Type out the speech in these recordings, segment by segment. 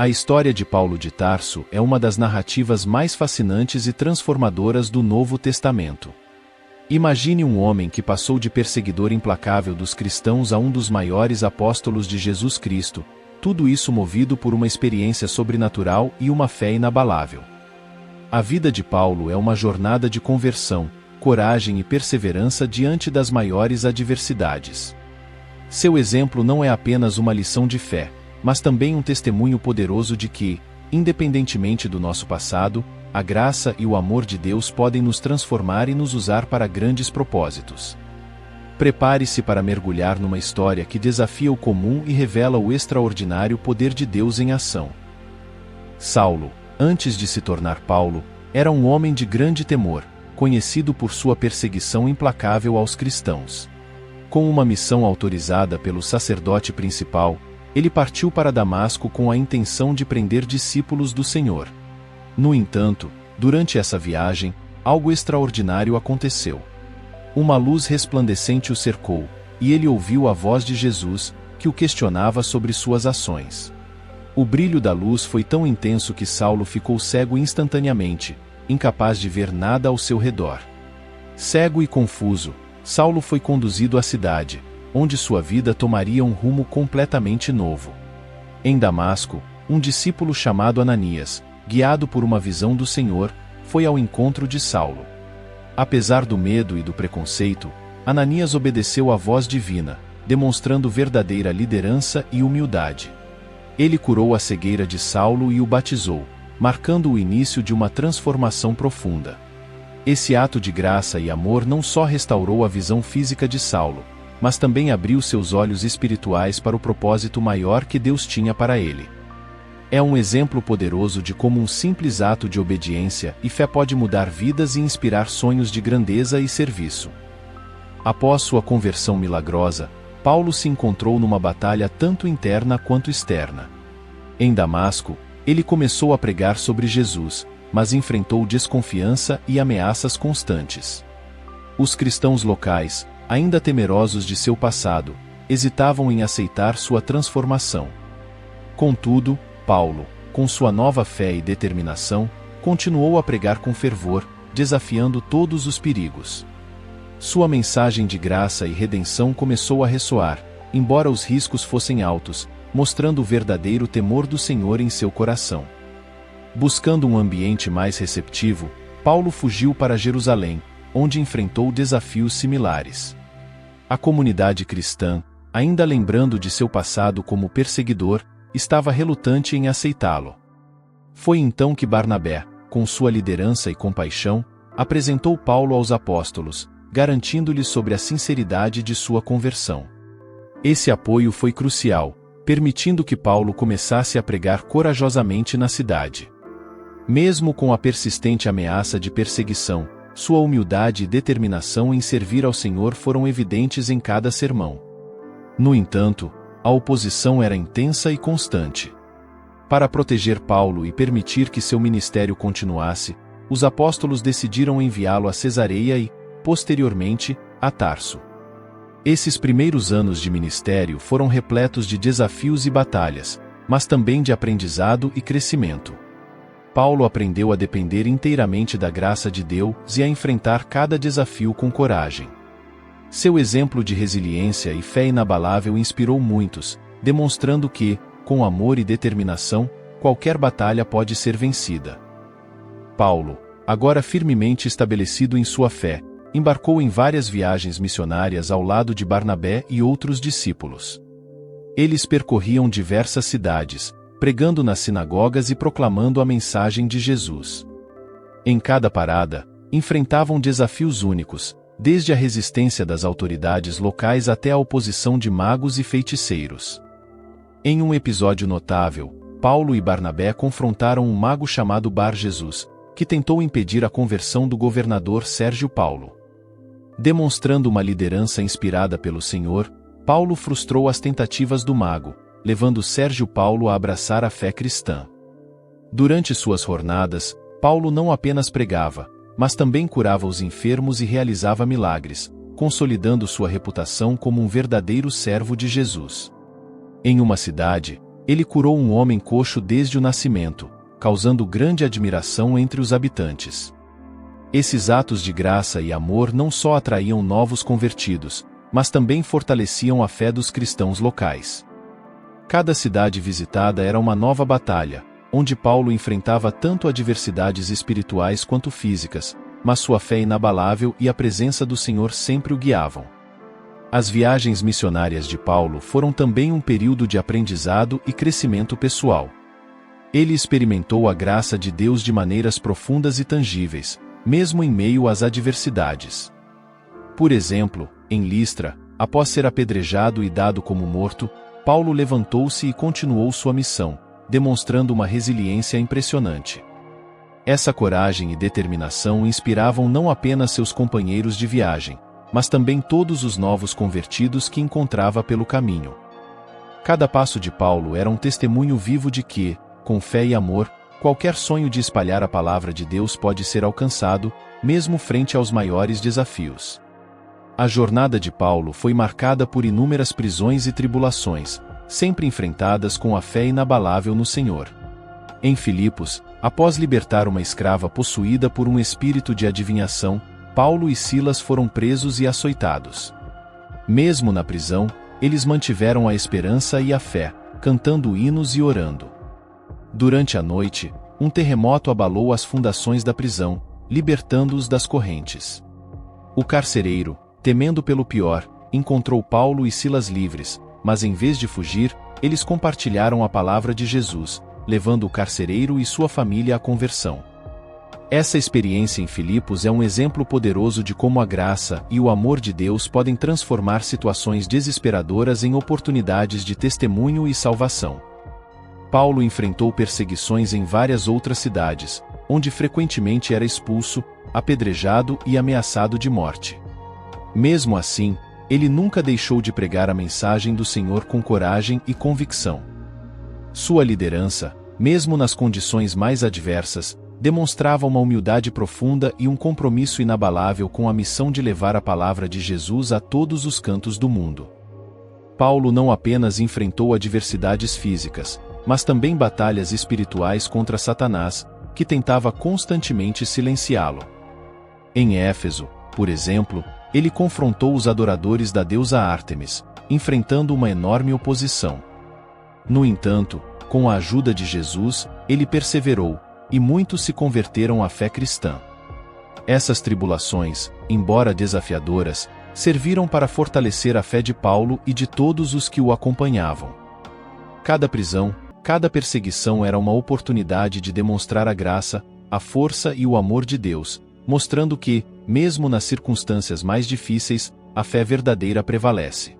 A história de Paulo de Tarso é uma das narrativas mais fascinantes e transformadoras do Novo Testamento. Imagine um homem que passou de perseguidor implacável dos cristãos a um dos maiores apóstolos de Jesus Cristo, tudo isso movido por uma experiência sobrenatural e uma fé inabalável. A vida de Paulo é uma jornada de conversão, coragem e perseverança diante das maiores adversidades. Seu exemplo não é apenas uma lição de fé, mas também um testemunho poderoso de que, independentemente do nosso passado, a graça e o amor de Deus podem nos transformar e nos usar para grandes propósitos. Prepare-se para mergulhar numa história que desafia o comum e revela o extraordinário poder de Deus em ação. Saulo, antes de se tornar Paulo, era um homem de grande temor, conhecido por sua perseguição implacável aos cristãos. Com uma missão autorizada pelo sacerdote principal, ele partiu para Damasco com a intenção de prender discípulos do Senhor. No entanto, durante essa viagem, algo extraordinário aconteceu. Uma luz resplandecente o cercou, e ele ouviu a voz de Jesus, que o questionava sobre suas ações. O brilho da luz foi tão intenso que Saulo ficou cego instantaneamente, incapaz de ver nada ao seu redor. Cego e confuso, Saulo foi conduzido à cidade, onde sua vida tomaria um rumo completamente novo. Em Damasco, um discípulo chamado Ananias, guiado por uma visão do Senhor, foi ao encontro de Saulo. Apesar do medo e do preconceito, Ananias obedeceu à voz divina, demonstrando verdadeira liderança e humildade. Ele curou a cegueira de Saulo e o batizou, marcando o início de uma transformação profunda. Esse ato de graça e amor não só restaurou a visão física de Saulo, mas também abriu seus olhos espirituais para o propósito maior que Deus tinha para ele. É um exemplo poderoso de como um simples ato de obediência e fé pode mudar vidas e inspirar sonhos de grandeza e serviço. Após sua conversão milagrosa, Paulo se encontrou numa batalha tanto interna quanto externa. Em Damasco, ele começou a pregar sobre Jesus, mas enfrentou desconfiança e ameaças constantes. Os cristãos locais, ainda temerosos de seu passado, hesitavam em aceitar sua transformação. Contudo, Paulo, com sua nova fé e determinação, continuou a pregar com fervor, desafiando todos os perigos. Sua mensagem de graça e redenção começou a ressoar, embora os riscos fossem altos, mostrando o verdadeiro temor do Senhor em seu coração. Buscando um ambiente mais receptivo, Paulo fugiu para Jerusalém, onde enfrentou desafios similares. A comunidade cristã, ainda lembrando de seu passado como perseguidor, estava relutante em aceitá-lo. Foi então que Barnabé, com sua liderança e compaixão, apresentou Paulo aos apóstolos, garantindo-lhes sobre a sinceridade de sua conversão. Esse apoio foi crucial, permitindo que Paulo começasse a pregar corajosamente na cidade. Mesmo com a persistente ameaça de perseguição, sua humildade e determinação em servir ao Senhor foram evidentes em cada sermão. No entanto, a oposição era intensa e constante. Para proteger Paulo e permitir que seu ministério continuasse, os apóstolos decidiram enviá-lo a Cesareia e, posteriormente, a Tarso. Esses primeiros anos de ministério foram repletos de desafios e batalhas, mas também de aprendizado e crescimento. Paulo aprendeu a depender inteiramente da graça de Deus e a enfrentar cada desafio com coragem. Seu exemplo de resiliência e fé inabalável inspirou muitos, demonstrando que, com amor e determinação, qualquer batalha pode ser vencida. Paulo, agora firmemente estabelecido em sua fé, embarcou em várias viagens missionárias ao lado de Barnabé e outros discípulos. Eles percorriam diversas cidades, pregando nas sinagogas e proclamando a mensagem de Jesus. Em cada parada, enfrentavam desafios únicos, desde a resistência das autoridades locais até a oposição de magos e feiticeiros. Em um episódio notável, Paulo e Barnabé confrontaram um mago chamado Bar-Jesus, que tentou impedir a conversão do governador Sérgio Paulo. Demonstrando uma liderança inspirada pelo Senhor, Paulo frustrou as tentativas do mago, levando Sérgio Paulo a abraçar a fé cristã. Durante suas jornadas, Paulo não apenas pregava, mas também curava os enfermos e realizava milagres, consolidando sua reputação como um verdadeiro servo de Jesus. Em uma cidade, ele curou um homem coxo desde o nascimento, causando grande admiração entre os habitantes. Esses atos de graça e amor não só atraíam novos convertidos, mas também fortaleciam a fé dos cristãos locais. Cada cidade visitada era uma nova batalha, onde Paulo enfrentava tanto adversidades espirituais quanto físicas, mas sua fé inabalável e a presença do Senhor sempre o guiavam. As viagens missionárias de Paulo foram também um período de aprendizado e crescimento pessoal. Ele experimentou a graça de Deus de maneiras profundas e tangíveis, mesmo em meio às adversidades. Por exemplo, em Listra, após ser apedrejado e dado como morto, Paulo levantou-se e continuou sua missão, demonstrando uma resiliência impressionante. Essa coragem e determinação inspiravam não apenas seus companheiros de viagem, mas também todos os novos convertidos que encontrava pelo caminho. Cada passo de Paulo era um testemunho vivo de que, com fé e amor, qualquer sonho de espalhar a palavra de Deus pode ser alcançado, mesmo frente aos maiores desafios. A jornada de Paulo foi marcada por inúmeras prisões e tribulações, sempre enfrentadas com a fé inabalável no Senhor. Em Filipos, após libertar uma escrava possuída por um espírito de adivinhação, Paulo e Silas foram presos e açoitados. Mesmo na prisão, eles mantiveram a esperança e a fé, cantando hinos e orando. Durante a noite, um terremoto abalou as fundações da prisão, libertando-os das correntes. O carcereiro, temendo pelo pior, encontrou Paulo e Silas livres, mas em vez de fugir, eles compartilharam a palavra de Jesus, levando o carcereiro e sua família à conversão. Essa experiência em Filipos é um exemplo poderoso de como a graça e o amor de Deus podem transformar situações desesperadoras em oportunidades de testemunho e salvação. Paulo enfrentou perseguições em várias outras cidades, onde frequentemente era expulso, apedrejado e ameaçado de morte. Mesmo assim, ele nunca deixou de pregar a mensagem do Senhor com coragem e convicção. Sua liderança, mesmo nas condições mais adversas, demonstrava uma humildade profunda e um compromisso inabalável com a missão de levar a palavra de Jesus a todos os cantos do mundo. Paulo não apenas enfrentou adversidades físicas, mas também batalhas espirituais contra Satanás, que tentava constantemente silenciá-lo. Em Éfeso, por exemplo, ele confrontou os adoradores da deusa Ártemis, enfrentando uma enorme oposição. No entanto, com a ajuda de Jesus, ele perseverou, e muitos se converteram à fé cristã. Essas tribulações, embora desafiadoras, serviram para fortalecer a fé de Paulo e de todos os que o acompanhavam. Cada prisão, cada perseguição era uma oportunidade de demonstrar a graça, a força e o amor de Deus, mostrando que, mesmo nas circunstâncias mais difíceis, a fé verdadeira prevalece.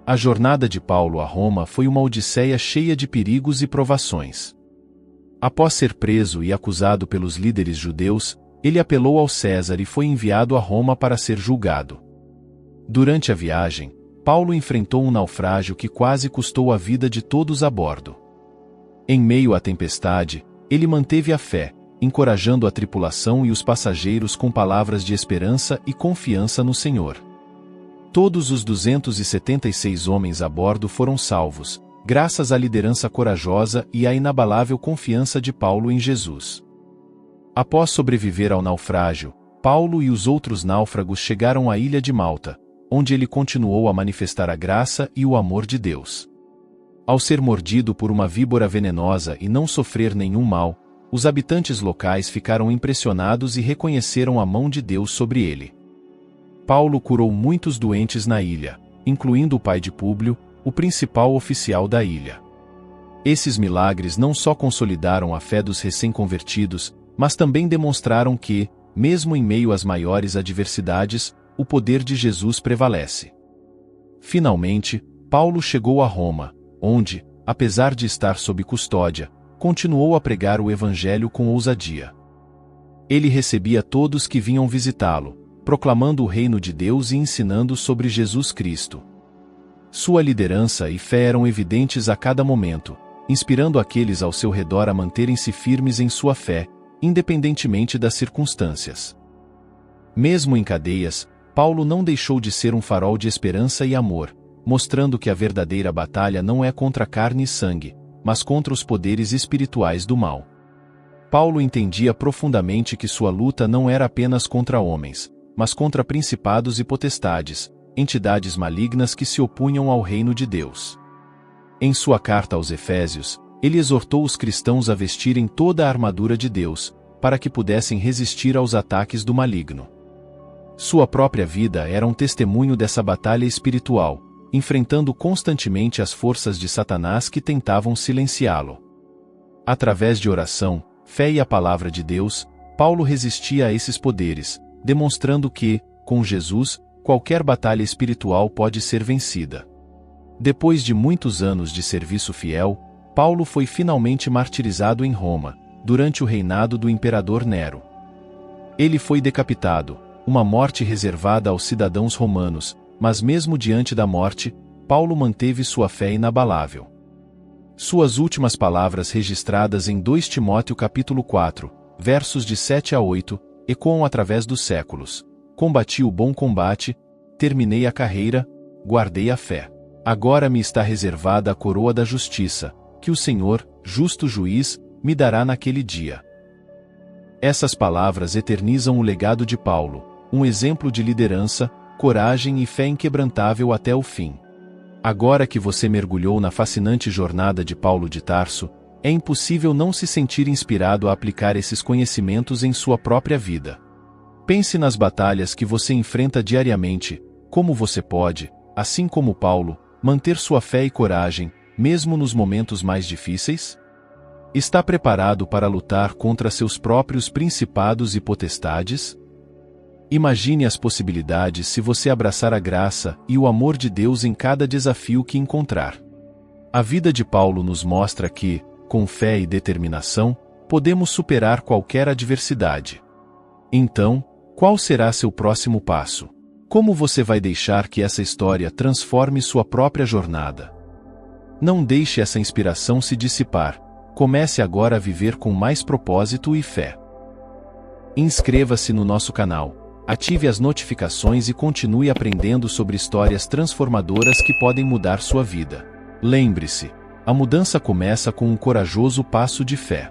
A jornada de Paulo a Roma foi uma odisseia cheia de perigos e provações. Após ser preso e acusado pelos líderes judeus, ele apelou ao César e foi enviado a Roma para ser julgado. Durante a viagem, Paulo enfrentou um naufrágio que quase custou a vida de todos a bordo. Em meio à tempestade, ele manteve a fé, encorajando a tripulação e os passageiros com palavras de esperança e confiança no Senhor. Todos os 276 homens a bordo foram salvos, graças à liderança corajosa e à inabalável confiança de Paulo em Jesus. Após sobreviver ao naufrágio, Paulo e os outros náufragos chegaram à ilha de Malta, onde ele continuou a manifestar a graça e o amor de Deus. Ao ser mordido por uma víbora venenosa e não sofrer nenhum mal, os habitantes locais ficaram impressionados e reconheceram a mão de Deus sobre ele. Paulo curou muitos doentes na ilha, incluindo o pai de Públio, o principal oficial da ilha. Esses milagres não só consolidaram a fé dos recém-convertidos, mas também demonstraram que, mesmo em meio às maiores adversidades, o poder de Jesus prevalece. Finalmente, Paulo chegou a Roma, onde, apesar de estar sob custódia, continuou a pregar o Evangelho com ousadia. Ele recebia todos que vinham visitá-lo, proclamando o reino de Deus e ensinando sobre Jesus Cristo. Sua liderança e fé eram evidentes a cada momento, inspirando aqueles ao seu redor a manterem-se firmes em sua fé, independentemente das circunstâncias. Mesmo em cadeias, Paulo não deixou de ser um farol de esperança e amor, mostrando que a verdadeira batalha não é contra carne e sangue, mas contra os poderes espirituais do mal. Paulo entendia profundamente que sua luta não era apenas contra homens, mas contra principados e potestades, entidades malignas que se opunham ao reino de Deus. Em sua carta aos Efésios, ele exortou os cristãos a vestirem toda a armadura de Deus, para que pudessem resistir aos ataques do maligno. Sua própria vida era um testemunho dessa batalha espiritual, enfrentando constantemente as forças de Satanás que tentavam silenciá-lo. Através de oração, fé e a palavra de Deus, Paulo resistia a esses poderes, demonstrando que, com Jesus, qualquer batalha espiritual pode ser vencida. Depois de muitos anos de serviço fiel, Paulo foi finalmente martirizado em Roma, durante o reinado do imperador Nero. Ele foi decapitado, uma morte reservada aos cidadãos romanos, mas mesmo diante da morte, Paulo manteve sua fé inabalável. Suas últimas palavras registradas em 2 Timóteo capítulo 4, versos de 7 a 8, ecoam através dos séculos. Combati o bom combate, terminei a carreira, guardei a fé. Agora me está reservada a coroa da justiça, que o Senhor, justo juiz, me dará naquele dia. Essas palavras eternizam o legado de Paulo, um exemplo de liderança, coragem e fé inquebrantável até o fim. Agora que você mergulhou na fascinante jornada de Paulo de Tarso, é impossível não se sentir inspirado a aplicar esses conhecimentos em sua própria vida. Pense nas batalhas que você enfrenta diariamente, como você pode, assim como Paulo, manter sua fé e coragem, mesmo nos momentos mais difíceis? Está preparado para lutar contra seus próprios principados e potestades? Imagine as possibilidades se você abraçar a graça e o amor de Deus em cada desafio que encontrar. A vida de Paulo nos mostra que, com fé e determinação, podemos superar qualquer adversidade. Então, qual será seu próximo passo? Como você vai deixar que essa história transforme sua própria jornada? Não deixe essa inspiração se dissipar. Comece agora a viver com mais propósito e fé. Inscreva-se no nosso canal, ative as notificações e continue aprendendo sobre histórias transformadoras que podem mudar sua vida. Lembre-se, a mudança começa com um corajoso passo de fé.